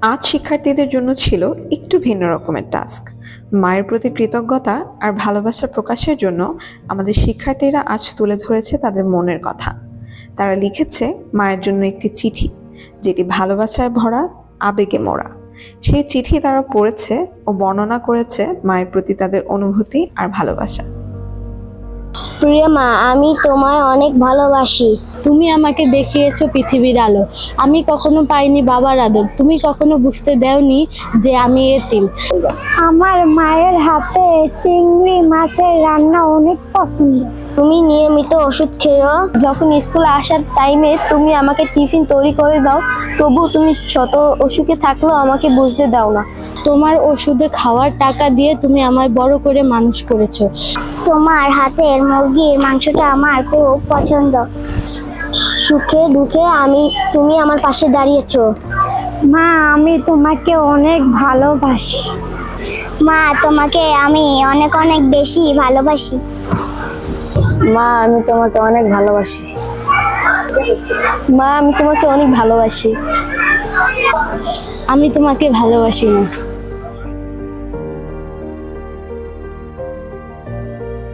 আজ শিক্ষার্থীদের জন্য ছিল একটু ভিন্ন রকমের টাস্ক। মায়ের প্রতি কৃতজ্ঞতা আর ভালোবাসা প্রকাশের জন্য আমাদের শিক্ষার্থীরা আজ তুলে ধরেছে তাদের মনের কথা। তারা লিখেছে মায়ের জন্য একটি চিঠি, যেটি ভালোবাসায় ভরা, আবেগে মোড়া। সেই চিঠি তারা পড়েছে ও বর্ণনা করেছে মায়ের প্রতি তাদের অনুভূতি আর ভালোবাসা। প্রিয় মা, আমি তোমায় অনেক ভালোবাসি। তুমি আমাকে দেখিয়েছো পৃথিবীর আলো। আমি কখনো পাইনি বাবার আদর। তুমি কখনো বুঝতে দেওনি যে আমি এতিম। আমার মায়ের হাতে চিংড়ি মাছের রান্না অনেক পছন্দ। তুমি নিয়মিত ওষুধ খেও। যখন স্কুলে আসার টাইমে তুমি আমাকে টিফিন তৈরি করে দাও, তবু তুমি শত অসুখে থাকলেও আমাকে বুঝতে দাও না। তোমার ওষুধে খাওয়ার টাকা দিয়ে তুমি আমায় বড় করে মানুষ করেছো। তোমার হাতের মুরগির মাংসটা আমার খুব পছন্দ। সুখে দুঃখে তুমি আমার পাশে দাঁড়িয়েছো। মা, আমি তোমাকে অনেক ভালোবাসি। মা, তোমাকে আমি অনেক অনেক বেশি ভালোবাসি। মা, আমি তোমাকে অনেক ভালোবাসি। মা, আমি তোমাকে অনেক ভালোবাসি। আমি তোমাকে ভালোবাসি না।